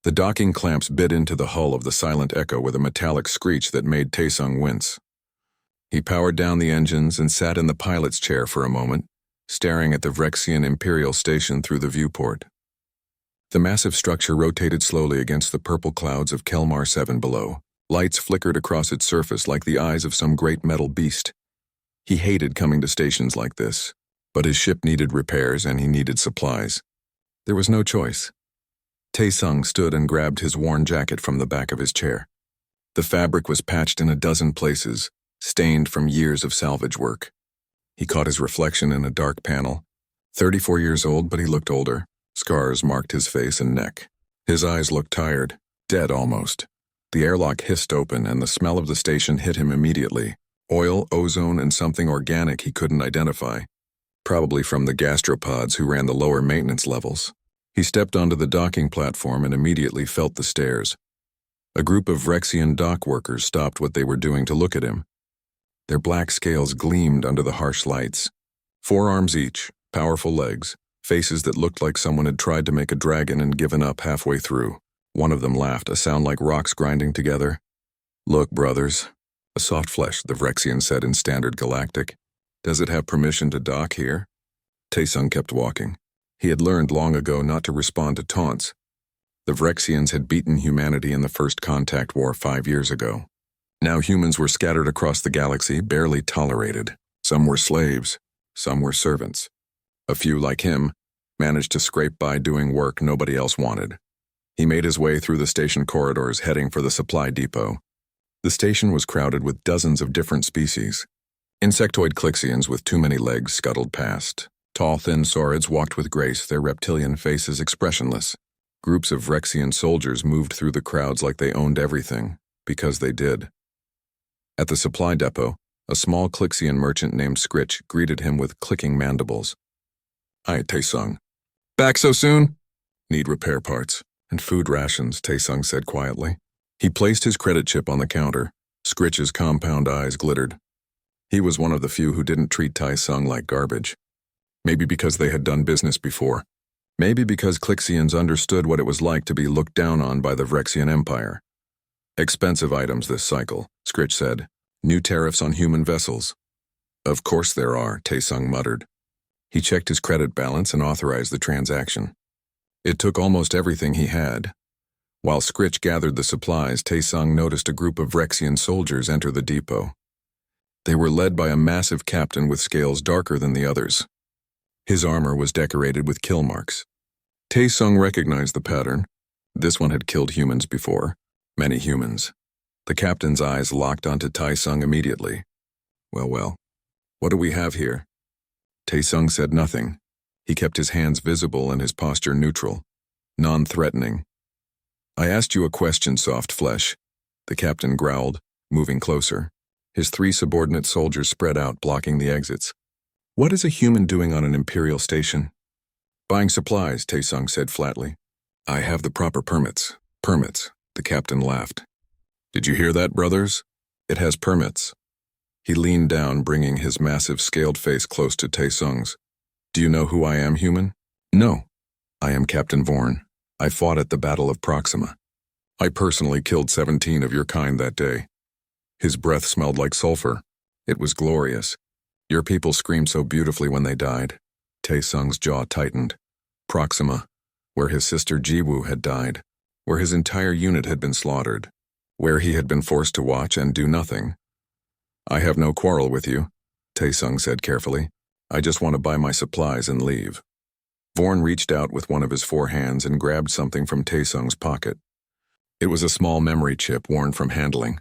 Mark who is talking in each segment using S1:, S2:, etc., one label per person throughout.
S1: The docking clamps bit into the hull of the silent Echo with a metallic screech that made Taesung wince. He powered down the engines and sat in the pilot's chair for a moment, staring at the Vrexian Imperial Station through the viewport. The massive structure rotated slowly against the purple clouds of Kelmar 7 below. Lights flickered across its surface like the eyes of some great metal beast. He hated coming to stations like this, but his ship needed repairs and he needed supplies. There was no choice. Taesung stood and grabbed his worn jacket from the back of his chair. The fabric was patched in a dozen places, stained from years of salvage work. He caught his reflection in a dark panel. 34 years old, but he looked older. Scars marked his face and neck. His eyes looked tired, dead almost. The airlock hissed open and the smell of the station hit him immediately. Oil, ozone, and something organic he couldn't identify. Probably from the gastropods who ran the lower maintenance levels. He stepped onto the docking platform and immediately felt the stares. A group of Vrexian dock workers stopped what they were doing to look at him. Their black scales gleamed under the harsh lights. 4 arms each, powerful legs, faces that looked like someone had tried to make a dragon and given up halfway through. One of them laughed, a sound like rocks grinding together. "Look, brothers," a soft flesh, the Vrexian said in standard Galactic. "Does it have permission to dock here?" Taesung kept walking. He had learned long ago not to respond to taunts. The Vrexians had beaten humanity in the First Contact War 5 years ago. Now humans were scattered across the galaxy, barely tolerated. Some were slaves, some were servants. A few, like him, managed to scrape by doing work nobody else wanted. He made his way through the station corridors, heading for the supply depot. The station was crowded with dozens of different species. Insectoid Clixians with too many legs scuttled past. Tall, thin saurids walked with grace, their reptilian faces expressionless. Groups of Vrexian soldiers moved through the crowds like they owned everything, because they did. At the supply depot, a small Clixian merchant named Scritch greeted him with clicking mandibles. "Hi, Taesung. Back so soon?" "Need repair parts and food rations," Taesung said quietly. He placed his credit chip on the counter. Scritch's compound eyes glittered. He was one of the few who didn't treat Taesung like garbage. Maybe because they had done business before. Maybe because Clixians understood what it was like to be looked down on by the Vrexian Empire. "Expensive items this cycle," Scritch said. "New tariffs on human vessels." "Of course there are," Taesung muttered. He checked his credit balance and authorized the transaction. It took almost everything he had. While Scritch gathered the supplies, Taesung noticed a group of Vrexian soldiers enter the depot. They were led by a massive captain with scales darker than the others. His armor was decorated with kill marks. Taesung recognized the pattern. This one had killed humans before. Many humans. The captain's eyes locked onto Taesung immediately. Well, what do we have here?" Taesung said nothing. He kept his hands visible and his posture neutral, non-threatening. "I asked you a question, soft flesh," the captain growled, moving closer. His 3 subordinate soldiers spread out, blocking the exits. "What is a human doing on an Imperial station?" "Buying supplies," Taesung said flatly. "I have the proper permits." "Permits," the captain laughed. "Did you hear that, brothers? It has permits." He leaned down, bringing his massive scaled face close to Taesung's. "Do you know who I am, human?" "No." "I am Captain Vorn. I fought at the Battle of Proxima. I personally killed 17 of your kind that day." His breath smelled like sulfur. It was glorious. "Your people screamed so beautifully when they died." Taesung's jaw tightened. Proxima, where his sister Jiwoo had died, where his entire unit had been slaughtered, where he had been forced to watch and do nothing. "I have no quarrel with you," Taesung said carefully. "I just want to buy my supplies and leave." Vorn reached out with one of his 4 hands and grabbed something from Taesung's pocket. It was a small memory chip worn from handling.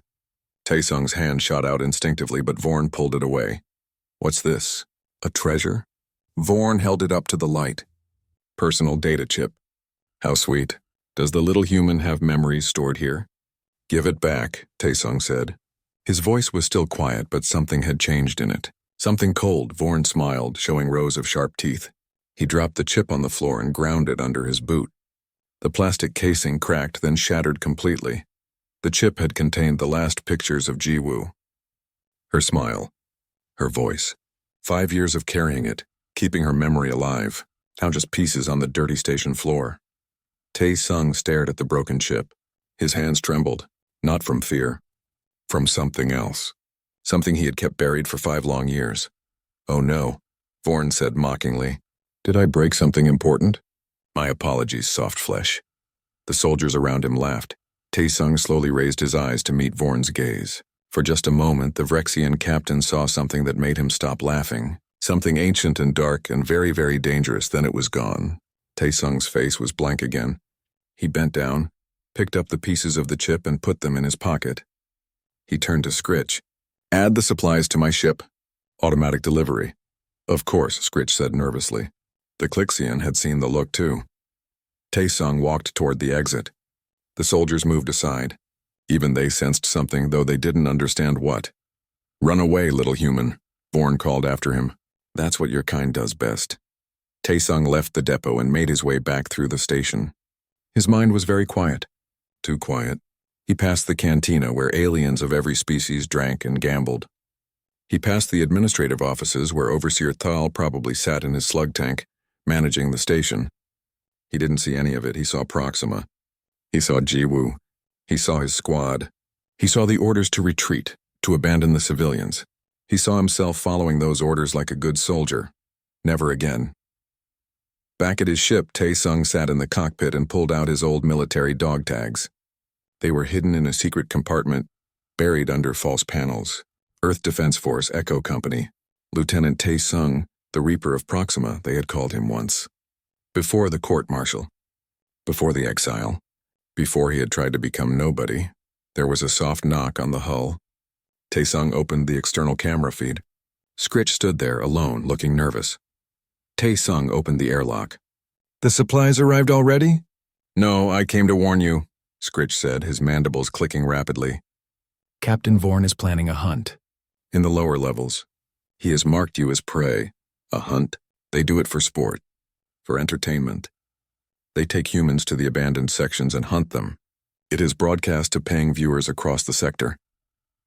S1: Taesung's hand shot out instinctively, but Vorn pulled it away. "What's this? A treasure?" Vorn held it up to the light. "Personal data chip." "How sweet. Does the little human have memories stored here?" "Give it back," Taesung said. His voice was still quiet, but something had changed in it. Something cold. Vorn smiled, showing rows of sharp teeth. He dropped the chip on the floor and ground it under his boot. The plastic casing cracked, then shattered completely. The chip had contained the last pictures of Jiwoo. Her smile. Her voice. 5 years of carrying it, keeping her memory alive. Now just pieces on the dirty station floor. Tae-sung stared at the broken ship. His hands trembled, not from fear, from something else. Something he had kept buried for 5 long years. "Oh no," Vorn said mockingly. "Did I break something important?" "My apologies, soft flesh." The soldiers around him laughed. Tae-sung slowly raised his eyes to meet Vorn's gaze. For just a moment, the Vrexian captain saw something that made him stop laughing. Something ancient and dark and very, very dangerous, then it was gone. Tae-sung's face was blank again. He bent down, picked up the pieces of the chip and put them in his pocket. He turned to Scritch. "Add the supplies to my ship. Automatic delivery." "Of course," Scritch said nervously. The Clixian had seen the look too. Tae-sung walked toward the exit. The soldiers moved aside. Even they sensed something, though they didn't understand what. "Run away, little human," Vorn called after him. "That's what your kind does best." Tae-sung left the depot and made his way back through the station. His mind was very quiet. Too quiet. He passed the cantina where aliens of every species drank and gambled. He passed the administrative offices where Overseer Thal probably sat in his slug tank, managing the station. He didn't see any of it. He saw Proxima. He saw Jiwoo. He saw his squad. He saw the orders to retreat, to abandon the civilians. He saw himself following those orders like a good soldier. Never again. Back at his ship, Tae-sung sat in the cockpit and pulled out his old military dog tags. They were hidden in a secret compartment, buried under false panels. Earth Defense Force Echo Company. Lieutenant Tae-sung, the Reaper of Proxima, they had called him once. Before the court-martial. Before the exile. Before he had tried to become nobody. There was a soft knock on the hull. Tae-sung opened the external camera feed. Scritch stood there, alone, looking nervous. Tae-sung opened the airlock. "The supplies arrived already?" "No, I came to warn you," Scritch said, his mandibles clicking rapidly. "Captain Vorn is planning a hunt. In the lower levels. He has marked you as prey. A hunt? They do it for sport. For entertainment. They take humans to the abandoned sections and hunt them. It is broadcast to paying viewers across the sector."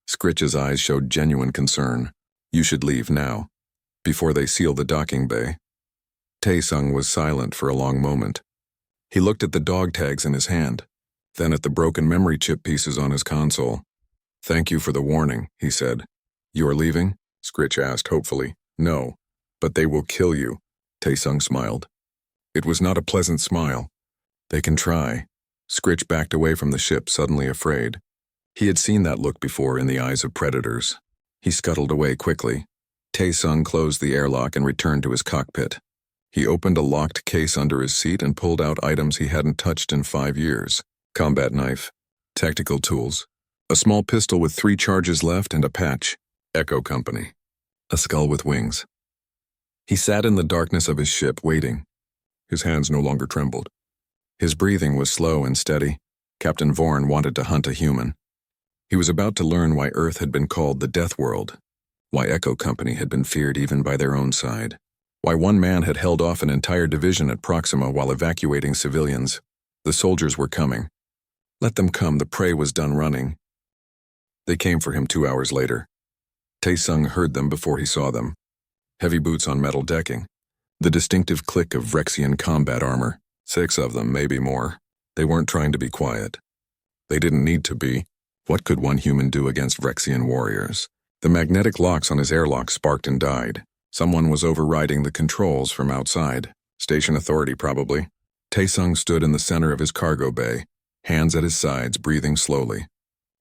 S1: Scritch's eyes showed genuine concern. "You should leave now. Before they seal the docking bay." Tae-sung was silent for a long moment. He looked at the dog tags in his hand, then at the broken memory chip pieces on his console. "Thank you for the warning," he said. "You are leaving?" Scritch asked hopefully. "No, but they will kill you," Tae-sung smiled. It was not a pleasant smile. "They can try." Scritch backed away from the ship, suddenly afraid. He had seen that look before in the eyes of predators. He scuttled away quickly. Tae-sung closed the airlock and returned to his cockpit. He opened a locked case under his seat and pulled out items he hadn't touched in 5 years. Combat knife, tactical tools, a small pistol with 3 charges left and a patch. Echo Company. A skull with wings. He sat in the darkness of his ship, waiting. His hands no longer trembled. His breathing was slow and steady. Captain Vorn wanted to hunt a human. He was about to learn why Earth had been called the Death World, why Echo Company had been feared even by their own side, why one man had held off an entire division at Proxima while evacuating civilians. The soldiers were coming. Let them come, the prey was done running. They came for him 2 hours later. Tae-sung heard them before he saw them. Heavy boots on metal decking. The distinctive click of Vrexian combat armor. 6 of them, maybe more. They weren't trying to be quiet. They didn't need to be. What could one human do against Vrexian warriors? The magnetic locks on his airlock sparked and died. Someone was overriding the controls from outside. Station authority, probably. Tae-sung stood in the center of his cargo bay, hands at his sides, breathing slowly.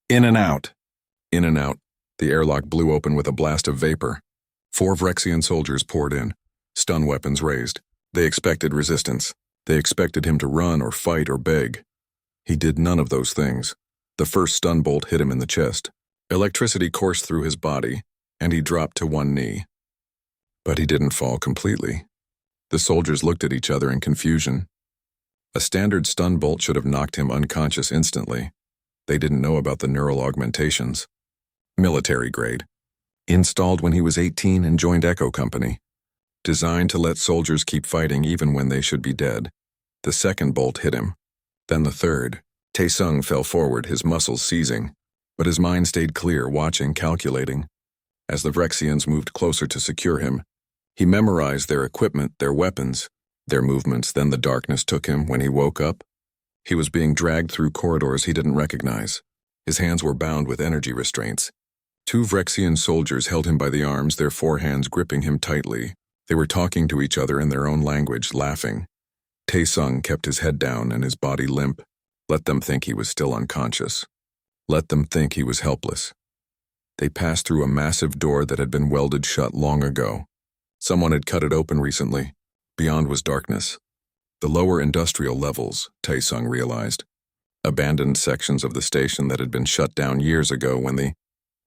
S1: In and out. In and out. The airlock blew open with a blast of vapor. 4 Vrexian soldiers poured in, stun weapons raised. They expected resistance. They expected him to run or fight or beg. He did none of those things. The first stun bolt hit him in the chest. Electricity coursed through his body, and he dropped to one knee. But he didn't fall completely. The soldiers looked at each other in confusion. A standard stun bolt should have knocked him unconscious instantly. They didn't know about the neural augmentations. Military grade. Installed when he was 18 and joined Echo Company. Designed to let soldiers keep fighting even when they should be dead. The second bolt hit him. Then the third. Tae-sung fell forward, his muscles seizing. But his mind stayed clear, watching, calculating. As the Vrexians moved closer to secure him, he memorized their equipment, their weapons, their movements. Then the darkness took him when he woke up. He was being dragged through corridors he didn't recognize. His hands were bound with energy restraints. Two Vrexian soldiers held him by the arms, their forehands gripping him tightly. They were talking to each other in their own language, laughing. Taesung kept his head down and his body limp. Let them think he was still unconscious. Let them think he was helpless. They passed through a massive door that had been welded shut long ago. Someone had cut it open recently. Beyond was darkness. The lower industrial levels, Taesung realized. Abandoned sections of the station that had been shut down years ago when the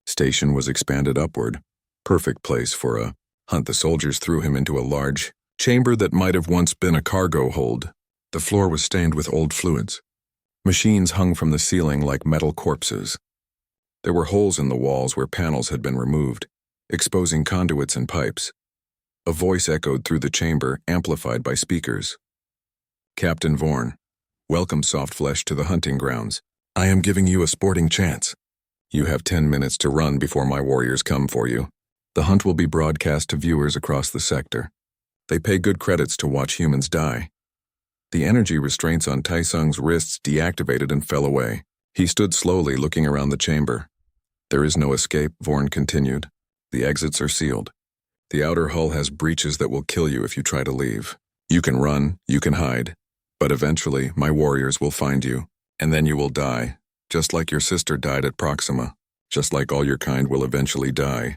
S1: station was expanded upward. Perfect place for a hunt. The soldiers threw him into a large chamber that might have once been a cargo hold. The floor was stained with old fluids. Machines hung from the ceiling like metal corpses. There were holes in the walls where panels had been removed, exposing conduits and pipes. A voice echoed through the chamber, amplified by speakers. Captain Vorn, welcome Softflesh to the hunting grounds. I am giving you a sporting chance. You have 10 minutes to run before my warriors come for you. The hunt will be broadcast to viewers across the sector. They pay good credits to watch humans die. The energy restraints on Taesung's wrists deactivated and fell away. He stood slowly, looking around the chamber. There is no escape, Vorn continued. The exits are sealed. The outer hull has breaches that will kill you if you try to leave. You can run, you can hide, but eventually my warriors will find you, and then you will die, just like your sister died at Proxima, just like all your kind will eventually die.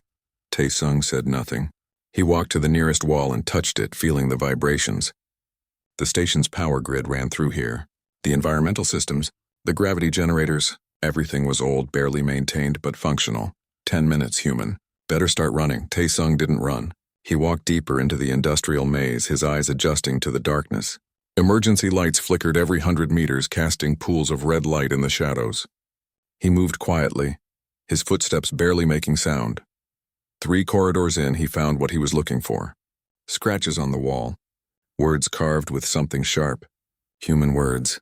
S1: Taesung said nothing. He walked to the nearest wall and touched it, feeling the vibrations. The station's power grid ran through here. The environmental systems, the gravity generators, everything was old, barely maintained, but functional. 10 minutes, human. Better start running. Taesung didn't run. He walked deeper into the industrial maze, his eyes adjusting to the darkness. Emergency lights flickered every 100 meters, casting pools of red light in the shadows. He moved quietly, his footsteps barely making sound. 3 corridors in, he found what he was looking for. Scratches on the wall. Words carved with something sharp. Human words.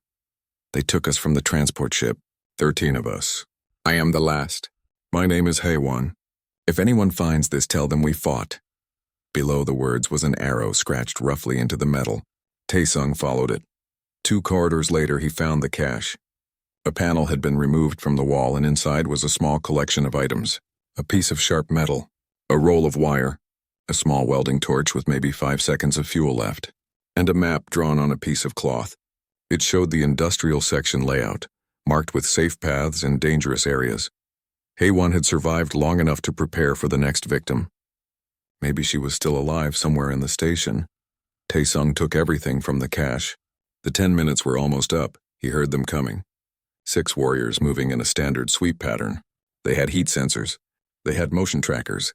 S1: They took us from the transport ship. 13 of us. I am the last. My name is Haewon. If anyone finds this, tell them we fought. Below the words was an arrow scratched roughly into the metal. Taesung followed it. 2 corridors later, he found the cache. A panel had been removed from the wall, and inside was a small collection of items. A piece of sharp metal, a roll of wire, a small welding torch with maybe 5 seconds of fuel left, and a map drawn on a piece of cloth. It showed the industrial section layout, marked with safe paths and dangerous areas. Haewon had survived long enough to prepare for the next victim. Maybe she was still alive somewhere in the station. Taesung took everything from the cache. The 10 minutes were almost up. He heard them coming. 6 warriors moving in a standard sweep pattern. They had heat sensors. They had motion trackers.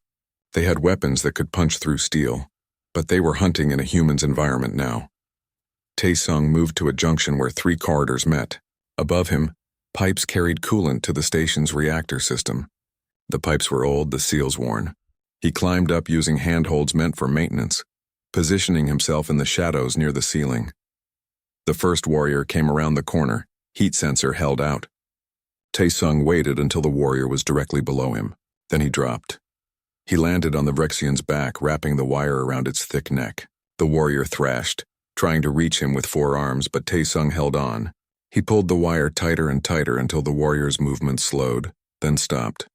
S1: They had weapons that could punch through steel. But they were hunting in a human's environment now. Taesung moved to a junction where 3 corridors met. Above him, pipes carried coolant to the station's reactor system. The pipes were old, the seals worn. He climbed up using handholds meant for maintenance, positioning himself in the shadows near the ceiling. The first warrior came around the corner, heat sensor held out. Taesung waited until the warrior was directly below him. Then he dropped. He landed on the Vrexian's back, wrapping the wire around its thick neck. The warrior thrashed, trying to reach him with 4 arms, but Taesung held on. He pulled the wire tighter and tighter until the warrior's movement slowed, then stopped.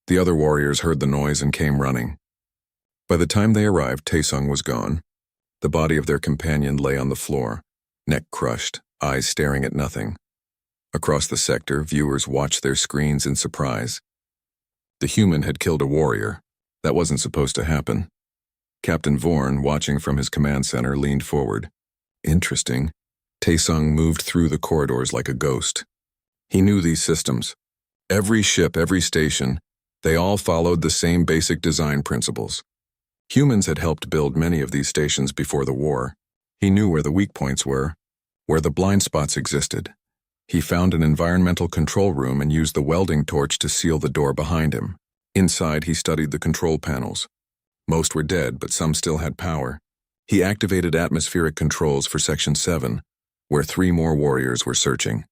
S1: The other warriors heard the noise and came running. By the time they arrived, Taesung was gone. The body of their companion lay on the floor, neck crushed, eyes staring at nothing. Across the sector, viewers watched their screens in surprise. The human had killed a warrior. That wasn't supposed to happen. Captain Vorn, watching from his command center, leaned forward. Interesting. Taesung moved through the corridors like a ghost. He knew these systems. Every ship, every station, they all followed the same basic design principles. Humans had helped build many of these stations before the war. He knew where the weak points were, where the blind spots existed. He found an environmental control room and used the welding torch to seal the door behind him. Inside, he studied the control panels. Most were dead, but some still had power. He activated atmospheric controls for Section 7, where 3 more warriors were searching.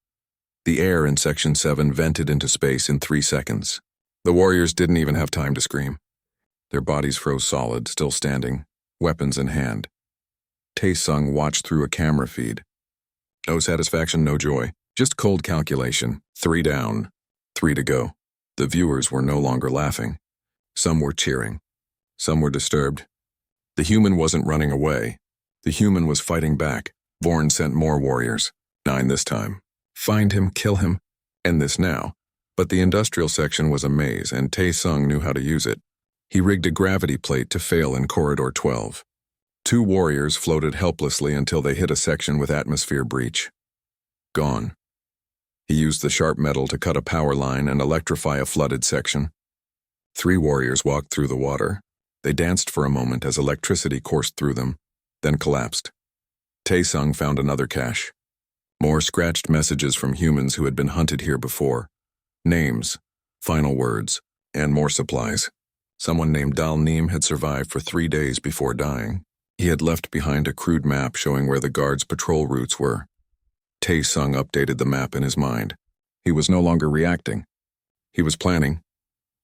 S1: The air in Section 7 vented into space in 3 seconds. The warriors didn't even have time to scream. Their bodies froze solid, still standing, weapons in hand. Taesung watched through a camera feed. No satisfaction, no joy. Just cold calculation. 3 down. 3 to go. The viewers were no longer laughing. Some were cheering. Some were disturbed. The human wasn't running away. The human was fighting back. Vorn sent more warriors. 9 this time. Find him, kill him. End this now. But the industrial section was a maze, and Tae-sung knew how to use it. He rigged a gravity plate to fail in Corridor 12. 2 warriors floated helplessly until they hit a section with atmosphere breach. Gone. He used the sharp metal to cut a power line and electrify a flooded section. 3 warriors walked through the water. They danced for a moment as electricity coursed through them, then collapsed. Tae-sung found another cache. More scratched messages from humans who had been hunted here before. Names, final words, and more supplies. Someone named Dal Neem had survived for 3 days before dying. He had left behind a crude map showing where the guards' patrol routes were. Tae-sung updated the map in his mind. He was no longer reacting. He was planning.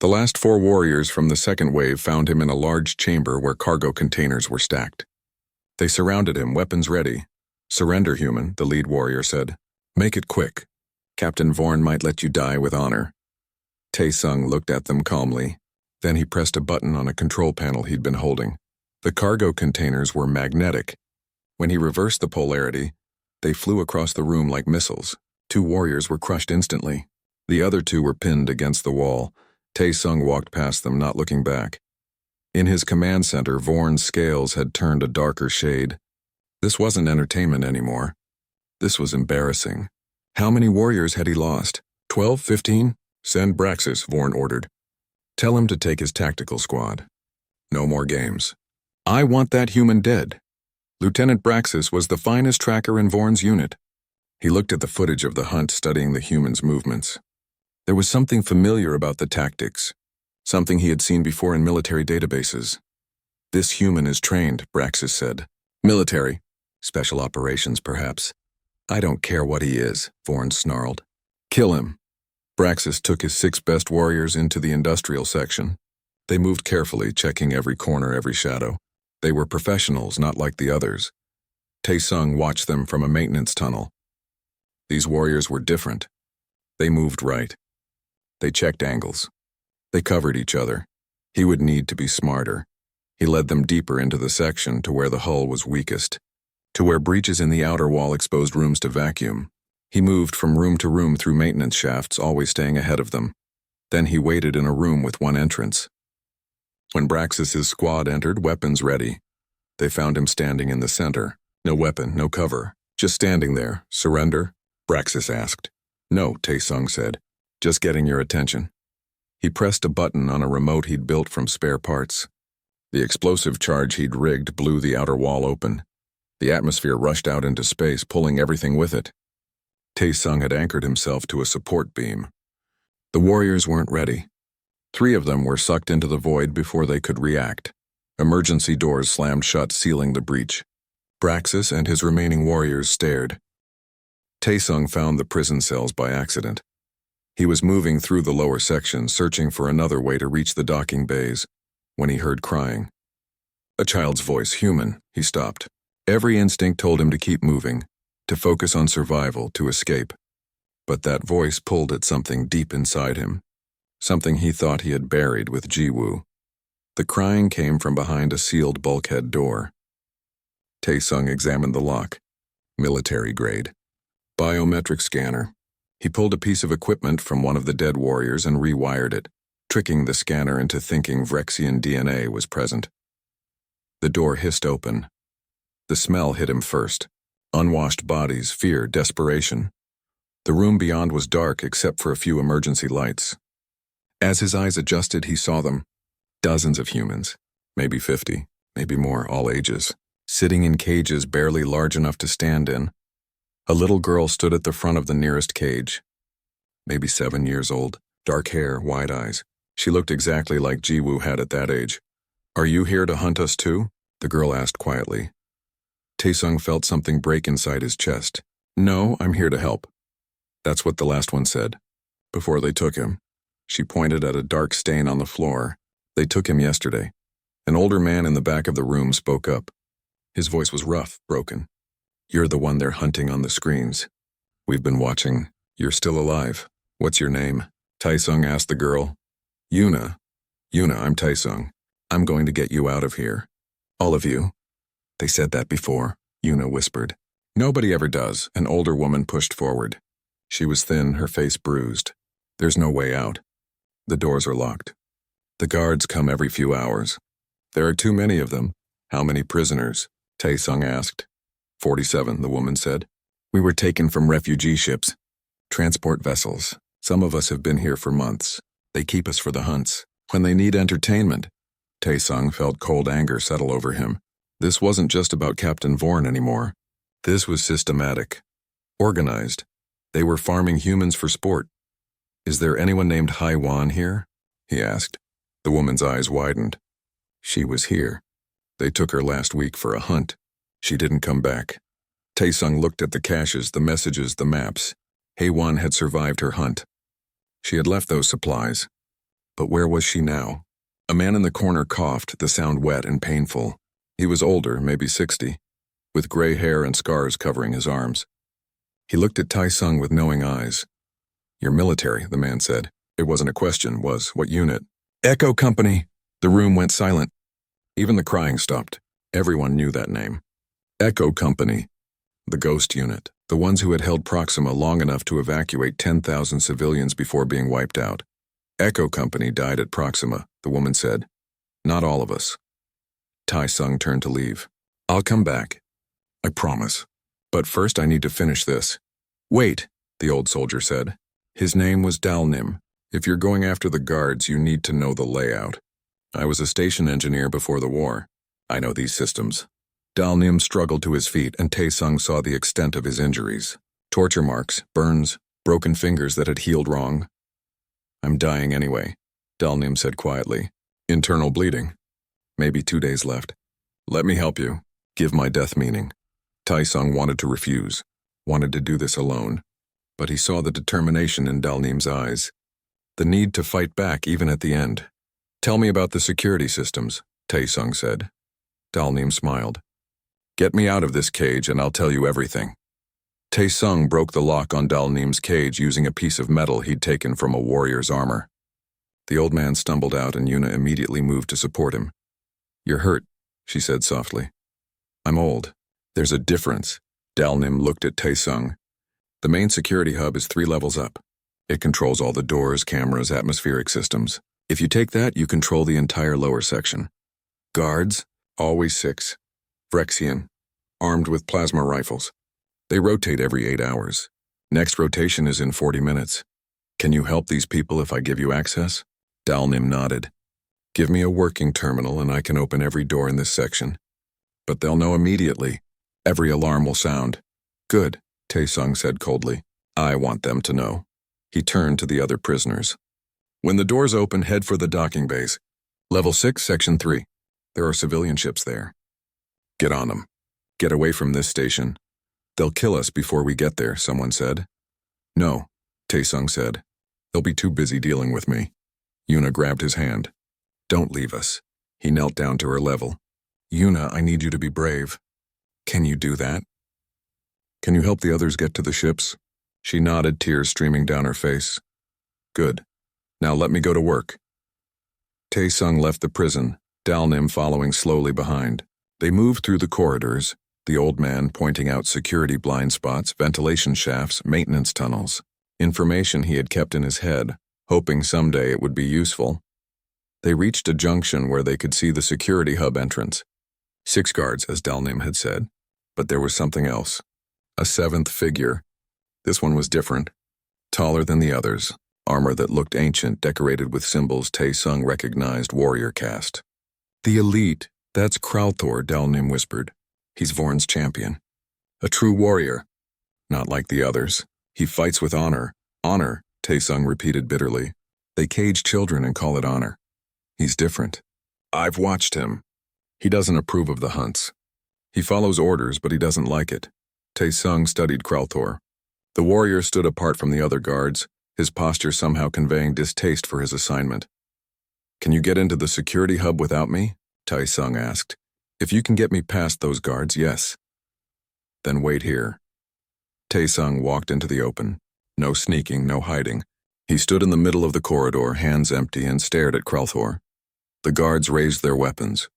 S1: The last 4 warriors from the second wave found him in a large chamber where cargo containers were stacked. They surrounded him, weapons ready. "Surrender, human," the lead warrior said. "Make it quick. Captain Vorn might let you die with honor." Tae-sung looked at them calmly. Then he pressed a button on a control panel he'd been holding. The cargo containers were magnetic. When he reversed the polarity, they flew across the room like missiles. 2 warriors were crushed instantly. The other 2 were pinned against the wall. Tae-sung walked past them, not looking back. In his command center, Vorn's scales had turned a darker shade. This wasn't entertainment anymore. This was embarrassing. How many warriors had he lost? 12, 15? "Send Braxis," Vorn ordered. "Tell him to take his tactical squad. No more games. I want that human dead." Lieutenant Braxis was the finest tracker in Vorn's unit. He looked at the footage of the hunt, studying the human's movements. There was something familiar about the tactics, something he had seen before in military databases. "This human is trained," Braxis said. "Military. Special operations, perhaps. I don't care what he is," Vorn snarled. "Kill him." Braxis took his 6 best warriors into the industrial section. They moved carefully, checking every corner, every shadow. They were professionals, not like the others. Tae-sung watched them from a maintenance tunnel. These warriors were different. They moved right. They checked angles. They covered each other. He would need to be smarter. He led them deeper into the section to where the hull was weakest, to where breaches in the outer wall exposed rooms to vacuum. He moved from room to room through maintenance shafts, always staying ahead of them. Then he waited in a room with one entrance. When Braxis's squad entered, weapons ready, they found him standing in the center. No weapon, no cover, just standing there. "Surrender?" Braxis asked. "No," Tae-sung said. "Just getting your attention." He pressed a button on a remote he'd built from spare parts. The explosive charge he'd rigged blew the outer wall open. The atmosphere rushed out into space, pulling everything with it. Tae-sung had anchored himself to a support beam. The warriors weren't ready. 3 of them were sucked into the void before they could react. Emergency doors slammed shut, sealing the breach. Braxis and his remaining warriors stared. Tae-sung found the prison cells by accident. He was moving through the lower section, searching for another way to reach the docking bays, when he heard crying. A child's voice, human. He stopped. Every instinct told him to keep moving, to focus on survival, to escape. But that voice pulled at something deep inside him, something he thought he had buried with Jiwoo. The crying came from behind a sealed bulkhead door. Tae-sung examined the lock. Military grade. Biometric scanner. He pulled a piece of equipment from one of the dead warriors and rewired it, tricking the scanner into thinking Vrexian DNA was present. The door hissed open. The smell hit him first. Unwashed bodies, fear, desperation. The room beyond was dark except for a few emergency lights. As his eyes adjusted, he saw them. Dozens of humans, maybe 50, maybe more, all ages, sitting in cages barely large enough to stand in. A little girl stood at the front of the nearest cage. Maybe 7 years old, dark hair, wide eyes. She looked exactly like Jiwoo had at that age. "Are you here to hunt us too?" the girl asked quietly. Tae-sung felt something break inside his chest. "No, I'm here to help." That's what the last one said. Before they took him. She pointed at a dark stain on the floor. "They took him yesterday." An older man in the back of the room spoke up. His voice was rough, broken. You're the one they're hunting on the screens. We've been watching. You're still alive. What's your name? Taesung asked the girl. Yuna. Yuna, I'm Taesung. I'm going to get you out of here. All of you. They said that before, Yuna whispered. Nobody ever does, an older woman pushed forward. She was thin, her face bruised. There's no way out. The doors are locked. The guards come every few hours. There are too many of them. How many prisoners? Taesung asked. 47, the woman said. We were taken from refugee ships. Transport vessels. Some of us have been here for months. They keep us for the hunts. When they need entertainment. Taesung felt cold anger settle over him. This wasn't just about Captain Vorn anymore. This was systematic. Organized. They were farming humans for sport. Is there anyone named Haiwan here? He asked. The woman's eyes widened. She was here. They took her last week for a hunt. She didn't come back. Taesung looked at the caches, the messages, the maps. Haiwan had survived her hunt. She had left those supplies. But where was she now? A man in the corner coughed, the sound wet and painful. He was older, maybe 60, with gray hair and scars covering his arms. He looked at Taesung with knowing eyes. You're military, the man said. It wasn't a question, was what unit? Echo Company. The room went silent. Even the crying stopped. Everyone knew that name. Echo Company. The ghost unit. The ones who had held Proxima long enough to evacuate 10,000 civilians before being wiped out. Echo Company died at Proxima, the woman said. Not all of us. Taesung turned to leave. I'll come back. I promise. But first I need to finish this. Wait, the old soldier said. His name was Dalnim. If you're going after the guards, you need to know the layout. I was a station engineer before the war. I know these systems. Dalnim struggled to his feet, and Taesung saw the extent of his injuries. Torture marks, burns, broken fingers that had healed wrong. I'm dying anyway, Dalnim said quietly. Internal bleeding. Maybe 2 days left. Let me help you. Give my death meaning. Taesung wanted to refuse, wanted to do this alone. But he saw the determination in Dalnim's eyes. The need to fight back even at the end. Tell me about the security systems, Taesung said. Dalnim smiled. Get me out of this cage and I'll tell you everything. Taesung broke the lock on Dalnim's cage using a piece of metal he'd taken from a warrior's armor. The old man stumbled out and Yuna immediately moved to support him. You're hurt, she said softly. I'm old. There's a difference. Dalnim looked at Taesung. The main security hub is 3 levels up. It controls all the doors, cameras, atmospheric systems. If you take that, you control the entire lower section. Guards, always 6. Phyrexian, armed with plasma rifles. They rotate every 8 hours. Next rotation is in 40 minutes. Can you help these people if I give you access? Dalnim nodded. Give me a working terminal and I can open every door in this section. But they'll know immediately. Every alarm will sound. Good, Taesung said coldly. I want them to know. He turned to the other prisoners. When the doors open, head for the docking bays. Level 6, Section 3. There are civilian ships there. Get on them. Get away from this station. They'll kill us before we get there, someone said. No, Taesung said. They'll be too busy dealing with me. Yuna grabbed his hand. Don't leave us. He knelt down to her level. Yuna, I need you to be brave. Can you do that? Can you help the others get to the ships? She nodded, tears streaming down her face. Good. Now let me go to work. Taesung left the prison, Dalnim following slowly behind. They moved through the corridors, the old man pointing out security blind spots, ventilation shafts, maintenance tunnels. Information he had kept in his head, hoping someday it would be useful. They reached a junction where they could see the security hub entrance. 6 guards, as Dalnim had said. But there was something else. A 7th figure. This one was different. Taller than the others. Armor that looked ancient, decorated with symbols Taesung recognized warrior caste. The elite. That's Kralthor, Dalnim whispered. He's Vorn's champion. A true warrior. Not like the others. He fights with honor. Honor, Taesung repeated bitterly. They cage children and call it honor. He's different. I've watched him. He doesn't approve of the hunts. He follows orders, but he doesn't like it. Taesung studied Kralthor. The warrior stood apart from the other guards, his posture somehow conveying distaste for his assignment. Can you get into the security hub without me? Taesung asked. If you can get me past those guards, yes. Then wait here. Taesung walked into the open. No sneaking, no hiding. He stood in the middle of the corridor, hands empty, and stared at Kralthor. The guards raised their weapons.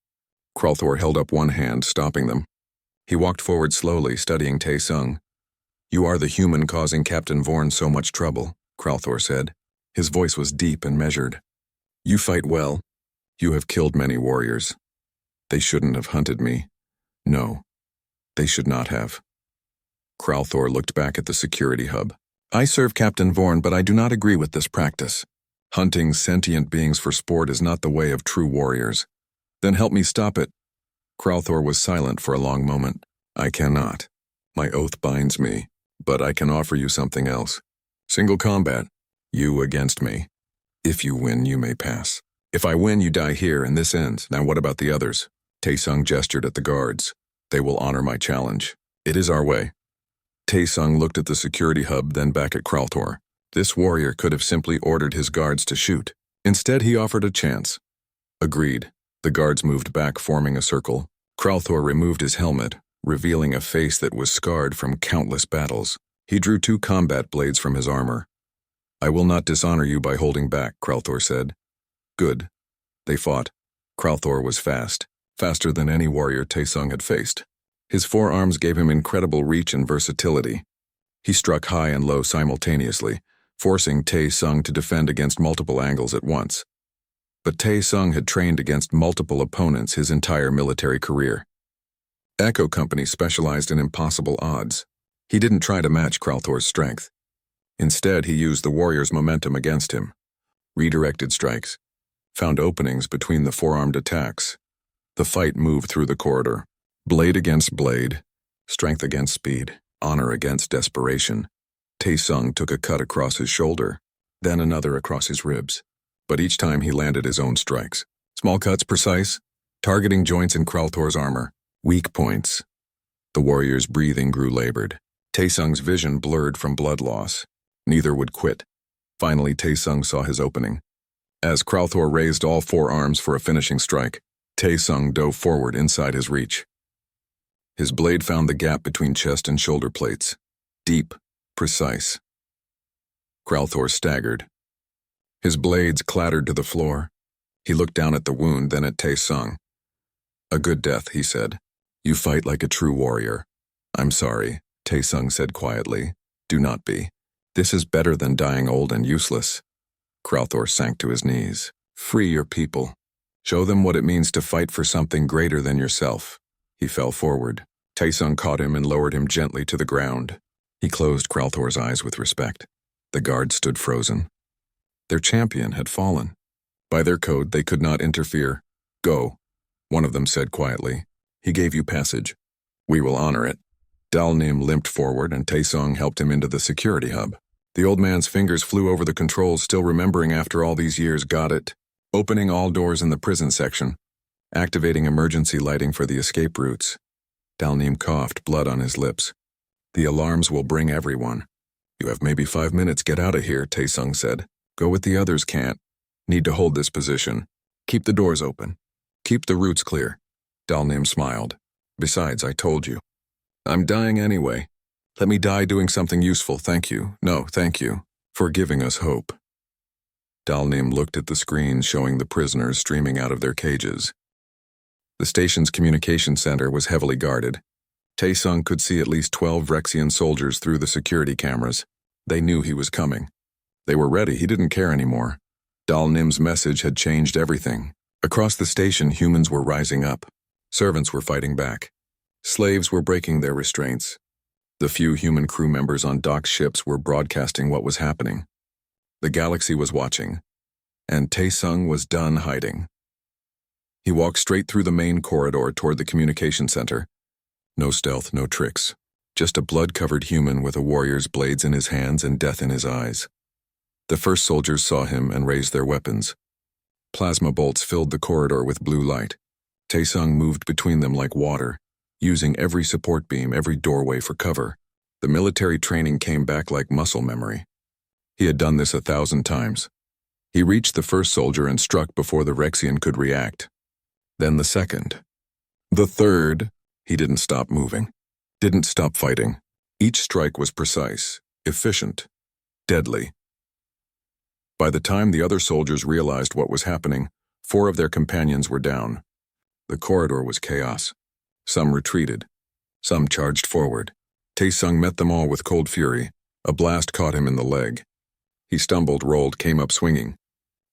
S1: Kralthor held up one hand, stopping them. He walked forward slowly, studying Taesung. "You are the human causing Captain Vorn so much trouble," Kralthor said. His voice was deep and measured. "You fight well. You have killed many warriors. They shouldn't have hunted me. No, they should not have." Kralthor looked back at the security hub. "I serve Captain Vorn, but I do not agree with this practice. Hunting sentient beings for sport is not the way of true warriors." "Then help me stop it." Kralthor was silent for a long moment. "I cannot. My oath binds me, but I can offer you something else. Single combat. You against me. If you win, you may pass. If I win, you die here, and this ends. Now what about the others?" Taesung gestured at the guards. "They will honor my challenge. It is our way." Taesung looked at the security hub, then back at Kralthor. This warrior could have simply ordered his guards to shoot. Instead, he offered a chance. Agreed. The guards moved back, forming a circle. Kralthor removed his helmet, revealing a face that was scarred from countless battles. He drew 2 combat blades from his armor. "I will not dishonor you by holding back," Kralthor said. Good. They fought. Kralthor was fast, faster than any warrior Taesung had faced. His forearms gave him incredible reach and versatility. He struck high and low simultaneously, forcing Taesung to defend against multiple angles at once. But Taesung had trained against multiple opponents his entire military career. Echo Company specialized in impossible odds. He didn't try to match Kralthor's strength. Instead, he used the warrior's momentum against him. Redirected strikes. Found openings between the forearmed attacks. The fight moved through the corridor. Blade against blade. Strength against speed. Honor against desperation. Taesung took a cut across his shoulder, then another across his ribs. But each time he landed his own strikes. Small cuts, precise, targeting joints in Kralthor's armor. Weak points. The warrior's breathing grew labored. Taesung's vision blurred from blood loss. Neither would quit. Finally, Taesung saw his opening. As Kralthor raised all 4 arms for a finishing strike, Taesung dove forward inside his reach. His blade found the gap between chest and shoulder plates. Deep, precise. Kralthor staggered. His blades clattered to the floor. He looked down at the wound, then at Taesung. "A good death," he said. "You fight like a true warrior." "I'm sorry," Taesung said quietly. "Do not be. This is better than dying old and useless." Kralthor sank to his knees. "Free your people. Show them what it means to fight for something greater than yourself." He fell forward. Taesung caught him and lowered him gently to the ground. He closed Kralthor's eyes with respect. The guards stood frozen. Their champion had fallen. By their code, they could not interfere. "Go," one of them said quietly. "He gave you passage. We will honor it." Dalnim limped forward and Taesung helped him into the security hub. The old man's fingers flew over the controls, still remembering after all these years. Got it. Opening all doors in the prison section. Activating emergency lighting for the escape routes. Dalnim coughed, blood on his lips. "The alarms will bring everyone." "You have maybe 5 minutes. Get out of here," Taesung said. "Go with the others. Can't. Need to hold this position. Keep the doors open. Keep the routes clear." Dalnim smiled. "Besides, I told you. I'm dying anyway. Let me die doing something useful, thank you. No, thank you. For giving us hope." Dalnim looked at the screen showing the prisoners streaming out of their cages. The station's communication center was heavily guarded. Taesung could see at least 12 Rexian soldiers through the security cameras. They knew he was coming. They were ready. He didn't care anymore. Dalnim's message had changed everything. Across the station, humans were rising up. Servants were fighting back. Slaves were breaking their restraints. The few human crew members on docked ships were broadcasting what was happening. The galaxy was watching, and Taesung was done hiding. He walked straight through the main corridor toward the communication center. No stealth, no tricks. Just a blood-covered human with a warrior's blades in his hands and death in his eyes. The first soldiers saw him and raised their weapons. Plasma bolts filled the corridor with blue light. Taesung moved between them like water, using every support beam, every doorway for cover. The military training came back like muscle memory. He had done this 1,000 times. He reached the first soldier and struck before the Rexian could react. Then the second. The third. He didn't stop moving. didn't stop fighting. Each strike was precise, efficient, deadly. By the time the other soldiers realized what was happening, 4 of their companions were down. The corridor was chaos. Some retreated. Some charged forward. Taesung met them all with cold fury. A blast caught him in the leg. He stumbled, rolled, came up swinging.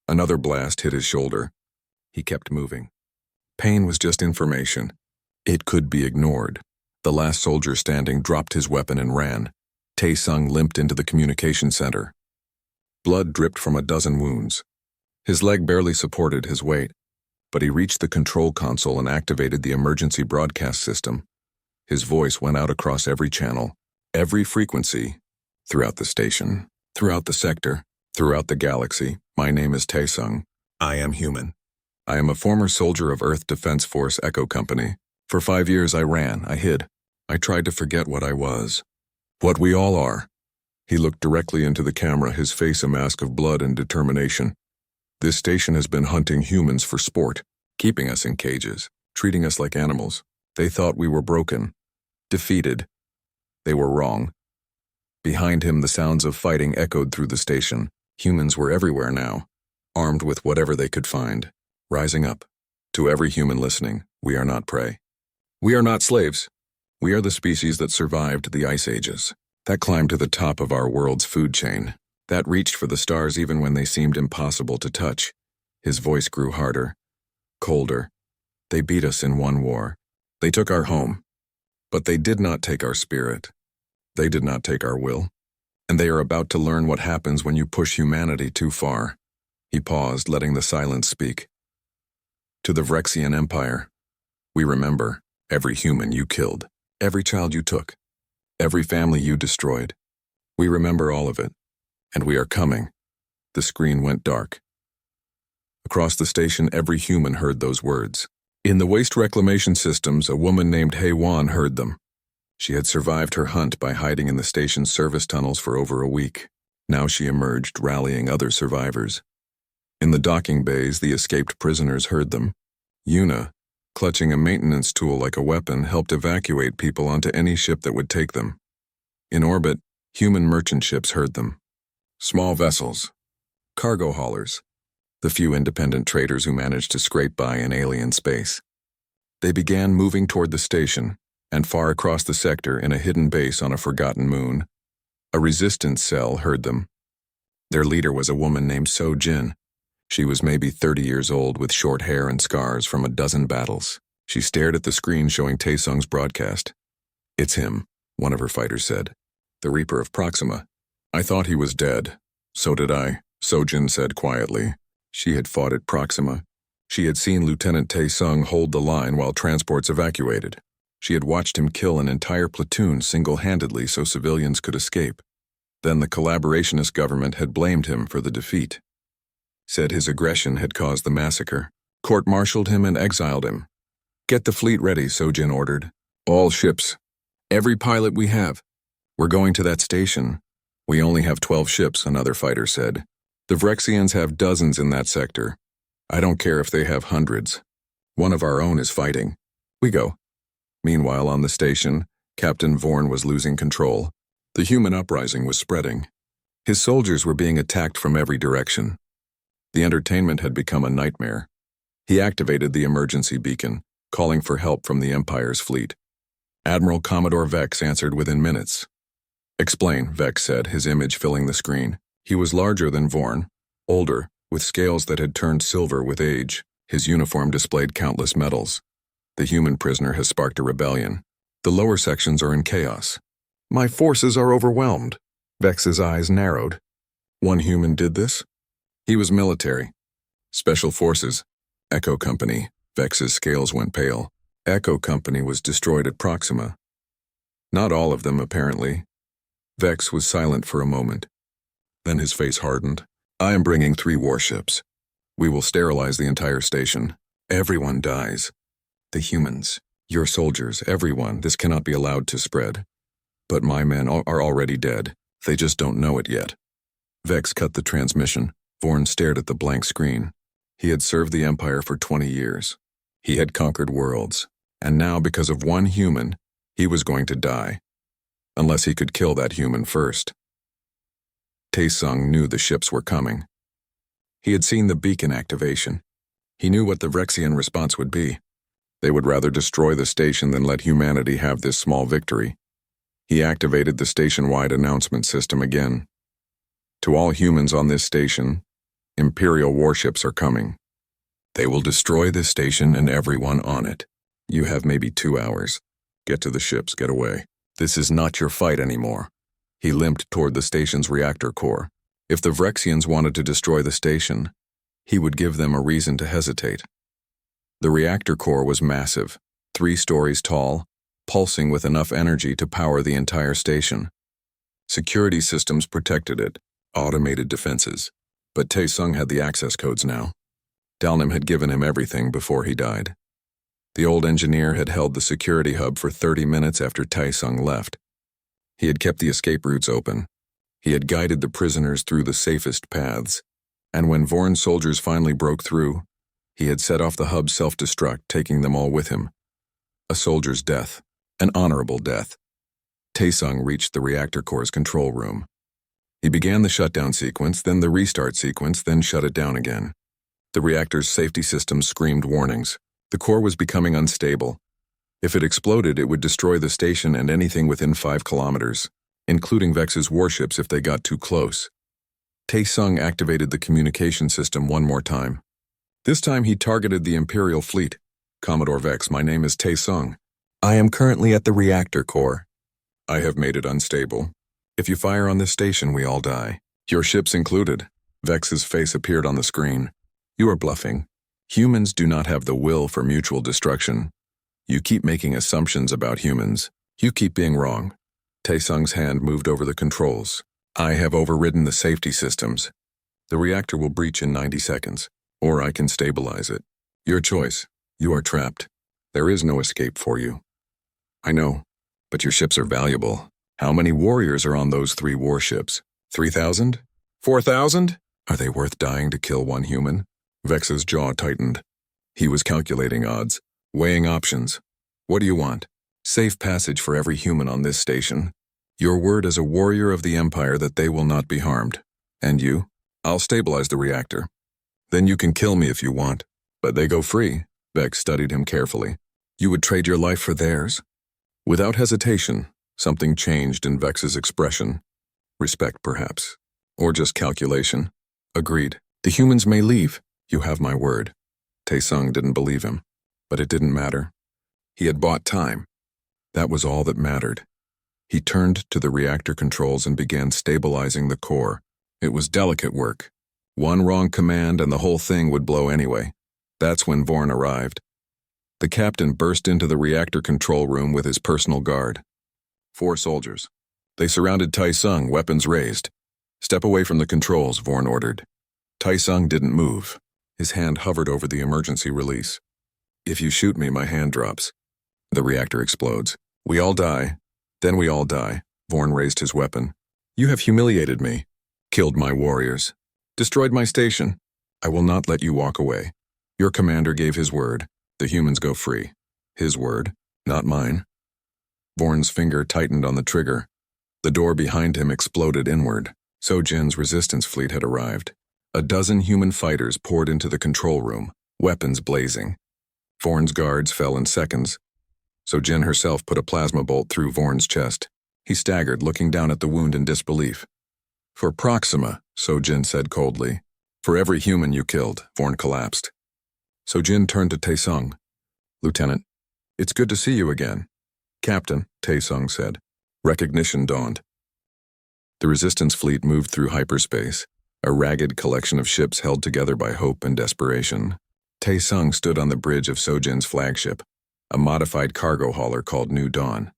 S1: Another blast hit his shoulder. He kept moving. Pain was just information. It could be ignored. The last soldier standing dropped his weapon and ran. Taesung limped into the communication center. Blood dripped from a dozen wounds. His leg barely supported his weight, but he reached the control console and activated the emergency broadcast system. His voice went out across every channel, every frequency, throughout the station, throughout the sector, throughout the galaxy. My name is Taesung. I am human. I am a former soldier of Earth Defense Force Echo Company. For 5 years I ran, I hid. I tried to forget what I was. What we all are. He looked directly into the camera, his face a mask of blood and determination. This station has been hunting humans for sport, keeping us in cages, treating us like animals. They thought we were broken, defeated. They were wrong. Behind him, the sounds of fighting echoed through the station. Humans were everywhere now, armed with whatever they could find, rising up. To every human listening, we are not prey. We are not slaves. We are the species that survived the ice ages, that climbed to the top of our world's food chain, that reached for the stars even when they seemed impossible to touch. His voice grew harder, colder. They beat us in one war. They took our home. But they did not take our spirit. They did not take our will. And they are about to learn what happens when you push humanity too far. He paused, letting the silence speak. To the Vrexian Empire, we remember every human you killed, every child you took, every family you destroyed. We remember all of it, and we are coming. The screen went dark. Across the station, every human heard those words. In the waste reclamation systems, a woman named Hei-Wan heard them. She had survived her hunt by hiding in the station's service tunnels for over a week. Now she emerged, rallying other survivors. In the docking bays, the escaped prisoners heard them. Yuna, clutching a maintenance tool like a weapon, helped evacuate people onto any ship that would take them. In orbit, human merchant ships heard them. Small vessels, cargo haulers, the few independent traders who managed to scrape by in alien space. They began moving toward the station, and far across the sector in a hidden base on a forgotten moon. A resistance cell heard them. Their leader was a woman named So-Jin. She was maybe 30 years old with short hair and scars from a dozen battles. She stared at the screen showing Taesung's broadcast. "It's him," one of her fighters said. "The Reaper of Proxima. I thought he was dead." "So did I," So-Jin said quietly. She had fought at Proxima. She had seen Lieutenant Taesung hold the line while transports evacuated. She had watched him kill an entire platoon single-handedly so civilians could escape. Then the collaborationist government had blamed him for the defeat. Said his aggression had caused the massacre. Court-martialed him and exiled him. "Get the fleet ready," So-Jin ordered. "All ships. Every pilot we have. We're going to that station." "We only have 12 ships," another fighter said. "The Vrexians have dozens in that sector. I don't care if they have hundreds. One of our own is fighting. We go." Meanwhile, on the station, Captain Vorn was losing control. The human uprising was spreading. His soldiers were being attacked from every direction. The entertainment had become a nightmare. He activated the emergency beacon, calling for help from the Empire's fleet. Admiral Commodore Vex answered within minutes. "Explain," Vex said, his image filling the screen. He was larger than Vorn, older, with scales that had turned silver with age. His uniform displayed countless medals. "The human prisoner has sparked a rebellion. The lower sections are in chaos. My forces are overwhelmed." Vex's eyes narrowed. "One human did this?" "He was military. Special forces. Echo Company." Vex's scales went pale. Echo Company was destroyed at Proxima. Not all of them, apparently. Vex was silent for a moment. Then his face hardened. "I am bringing 3 warships. We will sterilize the entire station. Everyone dies. The humans, your soldiers, everyone. This cannot be allowed to spread. But my men are already dead. They just don't know it yet." Vex cut the transmission. Vorn stared at the blank screen. He had served the Empire for 20 years. He had conquered worlds. And now, because of one human, He was going to die, unless he could kill that human first. Taesung knew the ships were coming. He had seen the beacon activation. He knew what the Rexian response would be. They would rather destroy the station than let humanity have this small victory. He activated the station-wide announcement system again. To all humans on this station, Imperial warships are coming. They will destroy this station and everyone on it. You have maybe 2 hours. Get to the ships, get away. This is not your fight anymore. He limped toward the station's reactor core. If the Vrexians wanted to destroy the station, he would give them a reason to hesitate. The reactor core was massive, 3 stories tall, pulsing with enough energy to power the entire station. Security systems protected it, automated defenses. But Taesung had the access codes now. Dalnim had given him everything before he died. The old engineer had held the security hub for 30 minutes after Taesung left. He had kept the escape routes open. He had guided the prisoners through the safest paths. And when Vorn soldiers finally broke through, he had set off the hub's self-destruct, taking them all with him. A soldier's death, an honorable death. Taesung reached the reactor core's control room. He began the shutdown sequence, then the restart sequence, then shut it down again. The reactor's safety systems screamed warnings. The core was becoming unstable. If it exploded, it would destroy the station and anything within 5 kilometers, including Vex's warships if they got too close. Taesung activated the communication system one more time. This time he targeted the Imperial fleet. Commodore Vex, my name is Taesung. I am currently at the reactor core. I have made it unstable. If you fire on this station, we all die. Your ships included. Vex's face appeared on the screen. You are bluffing. Humans do not have the will for mutual destruction. You keep making assumptions about humans. You keep being wrong. Taesung's hand moved over the controls. I have overridden the safety systems. The reactor will breach in 90 seconds, or I can stabilize it. Your choice. You are trapped. There is no escape for you. I know, but your ships are valuable. How many warriors are on those 3 warships? 3,000? 4,000? Are they worth dying to kill one human? Vex's jaw tightened. He was calculating odds, weighing options. What do you want? Safe passage for every human on this station. Your word as a warrior of the Empire that they will not be harmed. And you? I'll stabilize the reactor. Then you can kill me if you want. But they go free. Vex studied him carefully. You would trade your life for theirs? Without hesitation, something changed in Vex's expression. Respect, perhaps. Or just calculation. Agreed. The humans may leave. You have my word. Taesung didn't believe him. But it didn't matter. He had bought time. That was all that mattered. He turned to the reactor controls and began stabilizing the core. It was delicate work. One wrong command and the whole thing would blow anyway. That's when Vorn arrived. The captain burst into the reactor control room with his personal guard. 4 soldiers. They surrounded Taesung, weapons raised. Step away from the controls, Vorn ordered. Taesung didn't move. His hand hovered over the emergency release. If you shoot me, my hand drops. The reactor explodes. We all die. Then we all die. Vorn raised his weapon. You have humiliated me. Killed my warriors. Destroyed my station. I will not let you walk away. Your commander gave his word. The humans go free. His word, not mine. Vorn's finger tightened on the trigger. The door behind him exploded inward. Sojin's resistance fleet had arrived. A dozen human fighters poured into the control room, weapons blazing. Vorn's guards fell in seconds. Sojin herself put a plasma bolt through Vorn's chest. He staggered, looking down at the wound in disbelief. For Proxima, Sojin said coldly. For every human you killed, Vorn collapsed. Sojin turned to Taesung. Lieutenant, it's good to see you again. Captain, Taesung said. Recognition dawned. The resistance fleet moved through hyperspace, a ragged collection of ships held together by hope and desperation. Taesung stood on the bridge of Sojin's flagship, a modified cargo hauler called New Dawn.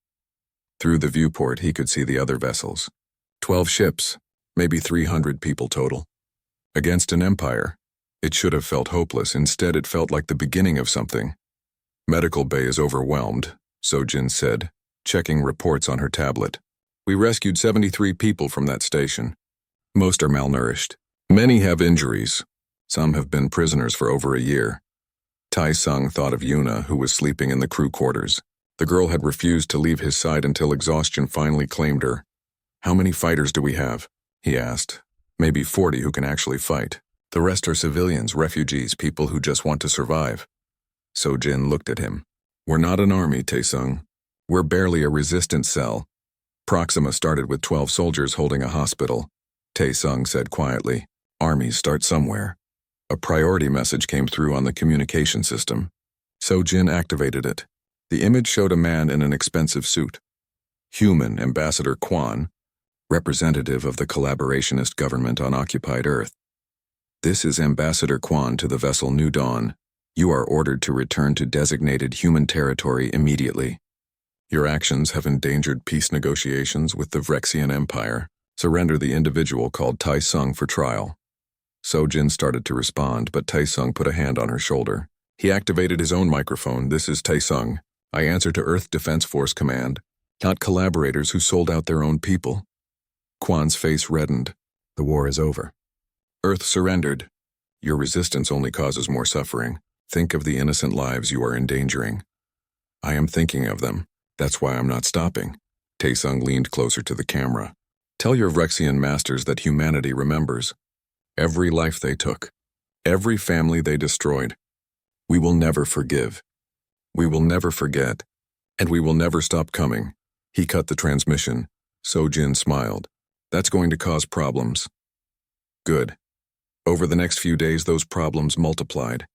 S1: Through the viewport, he could see the other vessels. 12 ships, maybe 300 people total. Against an empire, it should have felt hopeless. Instead, it felt like the beginning of something. Medical bay is overwhelmed, Sojin said, checking reports on her tablet. We rescued 73 people from that station. Most are malnourished. Many have injuries. Some have been prisoners for over a year. Taesung thought of Yuna, who was sleeping in the crew quarters. The girl had refused to leave his side until exhaustion finally claimed her. "How many fighters do we have?" he asked. "Maybe 40 who can actually fight. The rest are civilians, refugees, people who just want to survive." So-Jin looked at him. "We're not an army, Taesung. We're barely a resistance cell. Proxima started with 12 soldiers holding a hospital," Taesung said quietly. "Armies start somewhere." A priority message came through on the communication system. So-Jin activated it. The image showed a man in an expensive suit. Human Ambassador Quan, representative of the collaborationist government on occupied Earth. "This is Ambassador Quan to the vessel New Dawn. You are ordered to return to designated human territory immediately. Your actions have endangered peace negotiations with the Vrexian Empire. Surrender the individual called Taesung for trial." So-Jin started to respond, but Taesung put a hand on her shoulder. He activated his own microphone. "This is Taesung. I answer to Earth Defense Force Command, not collaborators who sold out their own people." Quan's face reddened. "The war is over. Earth surrendered. Your resistance only causes more suffering. Think of the innocent lives you are endangering." "I am thinking of them. That's why I'm not stopping." Taesung leaned closer to the camera. "Tell your Vrexian masters that humanity remembers. Every life they took. Every family they destroyed. We will never forgive. We will never forget. And we will never stop coming." He cut the transmission. So-Jin smiled. "That's going to cause problems." "Good." Over the next few days, those problems multiplied.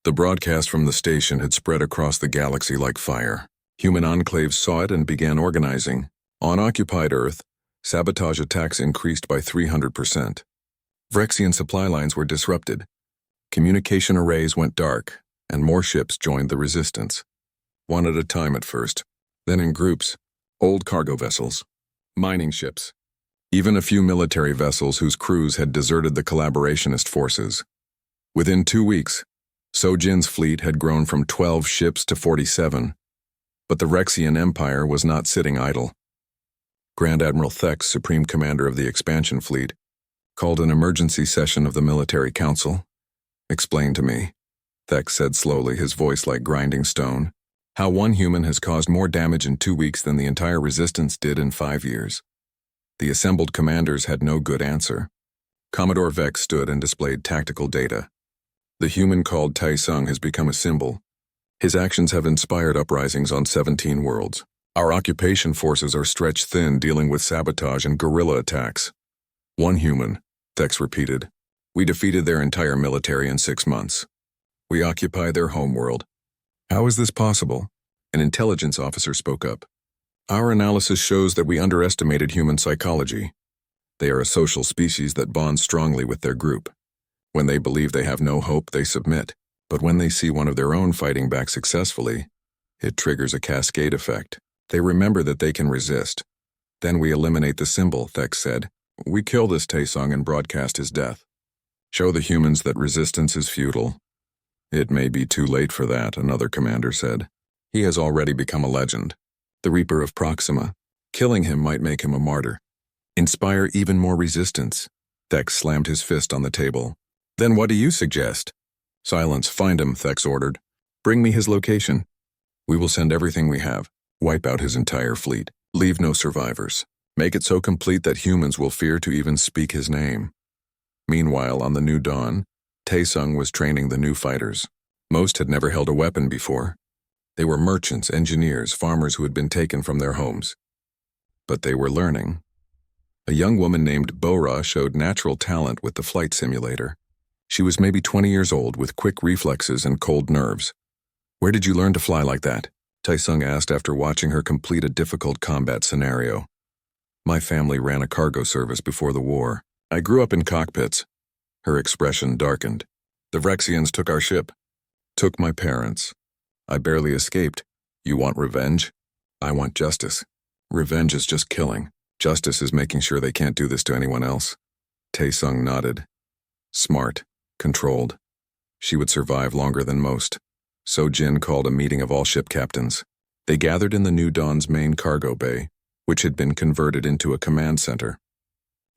S1: The broadcast from the station had spread across the galaxy like fire. Human enclaves saw it and began organizing. On occupied Earth, sabotage attacks increased by 300%. Vrexian supply lines were disrupted. Communication arrays went dark, and more ships joined the resistance. One at a time at first, then in groups, old cargo vessels, mining ships, even a few military vessels whose crews had deserted the collaborationist forces. Within 2 weeks, So-Jin's fleet had grown from 12 ships to 47, but the Vrexian Empire was not sitting idle. Grand Admiral Thex, Supreme Commander of the Expansion Fleet, called an emergency session of the Military Council. "Explain to me," Thex said slowly, his voice like grinding stone, "how one human has caused more damage in 2 weeks than the entire resistance did in 5 years. The assembled commanders had no good answer. Commodore Vex stood and displayed tactical data. "The human called Taesung has become a symbol. His actions have inspired uprisings on 17 worlds. Our occupation forces are stretched thin dealing with sabotage and guerrilla attacks." "One human," Thex repeated. "We defeated their entire military in 6 months. We occupy their homeworld. How is this possible?" An intelligence officer spoke up. "Our analysis shows that we underestimated human psychology. They are a social species that bonds strongly with their group. When they believe they have no hope, they submit. But when they see one of their own fighting back successfully, it triggers a cascade effect. They remember that they can resist. Then we eliminate the symbol," Thex said. "We kill this Taesung and broadcast his death. Show the humans that resistance is futile." "It may be too late for that," another commander said. "He has already become a legend. The Reaper of Proxima. Killing him might make him a martyr. Inspire even more resistance." Thex slammed his fist on the table. "Then what do you suggest?" "Silence, find him," Thex ordered. "Bring me his location. We will send everything we have. Wipe out his entire fleet. Leave no survivors. Make it so complete that humans will fear to even speak his name." Meanwhile, on the New Dawn, Taesung was training the new fighters. Most had never held a weapon before. They were merchants, engineers, farmers who had been taken from their homes. But they were learning. A young woman named Bora showed natural talent with the flight simulator. She was maybe 20 years old with quick reflexes and cold nerves. "Where did you learn to fly like that?" Taesung asked after watching her complete a difficult combat scenario. "My family ran a cargo service before the war. I grew up in cockpits." Her expression darkened. "The Vrexians took our ship. Took my parents. I barely escaped. You want revenge? I want justice. Revenge is just killing. Justice is making sure they can't do this to anyone else." Taesung nodded. Smart. Controlled. She would survive longer than most. So-Jin called a meeting of all ship captains. They gathered in the New Dawn's main cargo bay, which had been converted into a command center.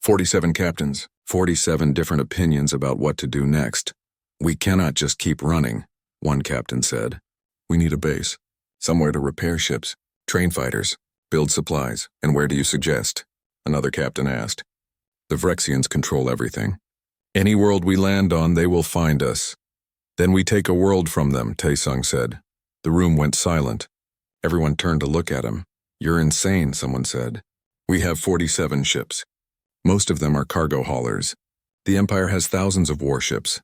S1: 47 captains, 47 different opinions about what to do next. "We cannot just keep running," one captain said. "We need a base. Somewhere to repair ships, train fighters, build supplies. And where do you suggest? Another captain asked. The Vrexians control everything. Any world we land on, they will find us. Then we take a world from them, Taesung said. The room went silent. Everyone turned to look at him. You're insane, someone said. We have 47 ships. Most of them are cargo haulers. The Empire has thousands of warships.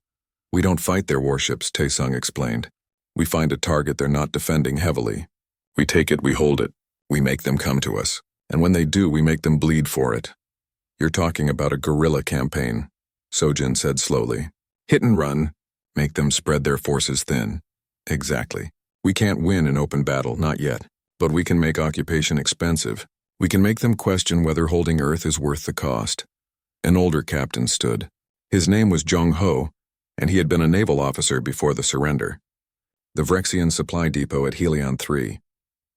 S1: We don't fight their warships, Taesung explained. We find a target they're not defending heavily. We take it, we hold it. We make them come to us. And when they do, we make them bleed for it. You're talking about a guerrilla campaign, Sojin said slowly. Hit and run. Make them spread their forces thin. Exactly. We can't win an open battle, not yet. But we can make occupation expensive. We can make them question whether holding Earth is worth the cost. An older captain stood. His name was Jong Ho, and he had been a naval officer before the surrender. The Vrexian supply depot at Helion 3.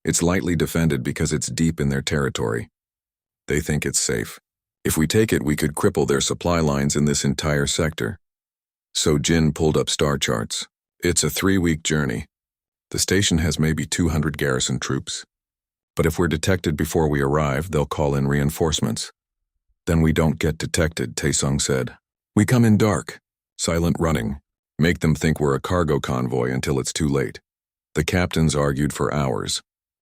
S1: It's lightly defended because it's deep in their territory. They think it's safe. If we take it, we could cripple their supply lines in this entire sector. So Jin pulled up star charts. It's a 3-week journey. The station has maybe 200 garrison troops. But if we're detected before we arrive, they'll call in reinforcements. Then we don't get detected, Taesung said. We come in dark, silent running, make them think we're a cargo convoy until it's too late. The captains argued for hours.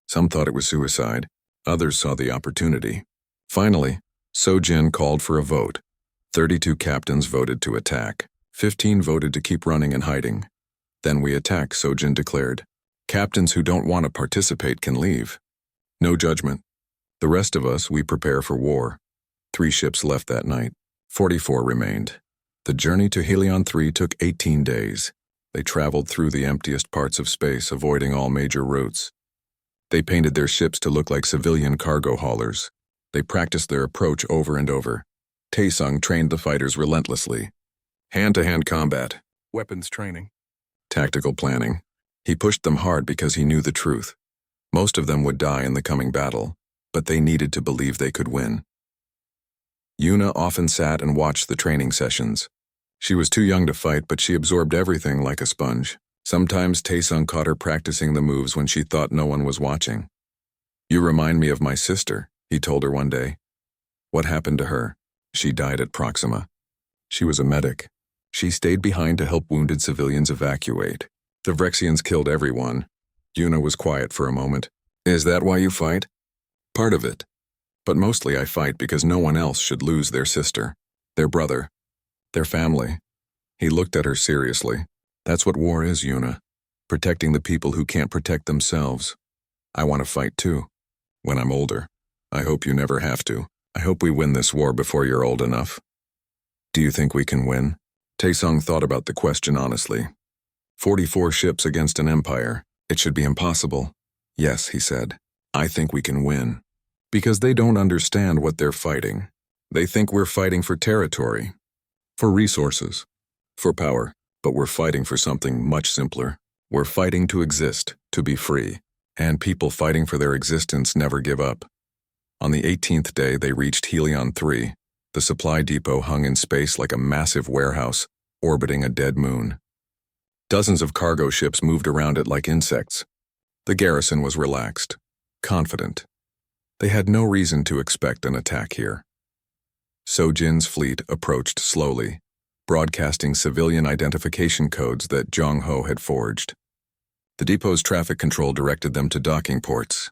S1: Some thought it was suicide. Others saw the opportunity. Finally, Sojin called for a vote. 32 captains voted to attack. 15 voted to keep running and hiding. Then we attack, Sojin declared. Captains who don't want to participate can leave. No judgment. The rest of us, we prepare for war. 3 ships left that night. 44 remained. The journey to Helion 3 took 18 days. They traveled through the emptiest parts of space, avoiding all major routes. They painted their ships to look like civilian cargo haulers. They practiced their approach over and over. Taesung trained the fighters relentlessly. Hand-to-hand combat, weapons training, tactical planning. He pushed them hard because he knew the truth. Most of them would die in the coming battle, but they needed to believe they could win. Yuna often sat and watched the training sessions. She was too young to fight, but she absorbed everything like a sponge. Sometimes Taesung caught her practicing the moves when she thought no one was watching. You remind me of my sister, he told her one day. What happened to her? She died at Proxima. She was a medic. She stayed behind to help wounded civilians evacuate. The Vrexians killed everyone. Yuna was quiet for a moment. Is that why you fight? Part of it. But mostly I fight because no one else should lose their sister, their brother, their family. He looked at her seriously. That's what war is, Yuna. Protecting the people who can't protect themselves. I want to fight too. When I'm older. I hope you never have to. I hope we win this war before you're old enough. Do you think we can win? Taesung thought about the question honestly. 44 ships against an empire. It should be impossible. Yes, he said. I think we can win. Because they don't understand what they're fighting. They think we're fighting for territory, for resources, for power. But we're fighting for something much simpler. We're fighting to exist, to be free. And people fighting for their existence never give up. On the 18th day, they reached Helion 3. The supply depot hung in space like a massive warehouse, orbiting a dead moon. Dozens of cargo ships moved around it like insects. The garrison was relaxed, confident. They had no reason to expect an attack here. Sojin's fleet approached slowly, broadcasting civilian identification codes that Jong Ho had forged. The depot's traffic control directed them to docking ports.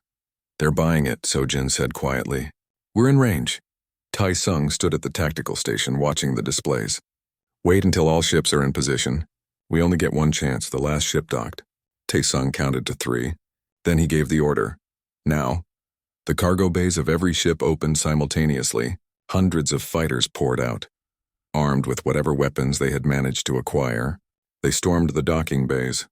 S1: They're buying it, Sojin said quietly. We're in range. Taesung stood at the tactical station watching the displays. Wait until all ships are in position. We only get one chance, the last ship docked. Taesung counted to 3. Then he gave the order. Now. The cargo bays of every ship opened simultaneously. Hundreds of fighters poured out. Armed with whatever weapons they had managed to acquire, they stormed the docking bays.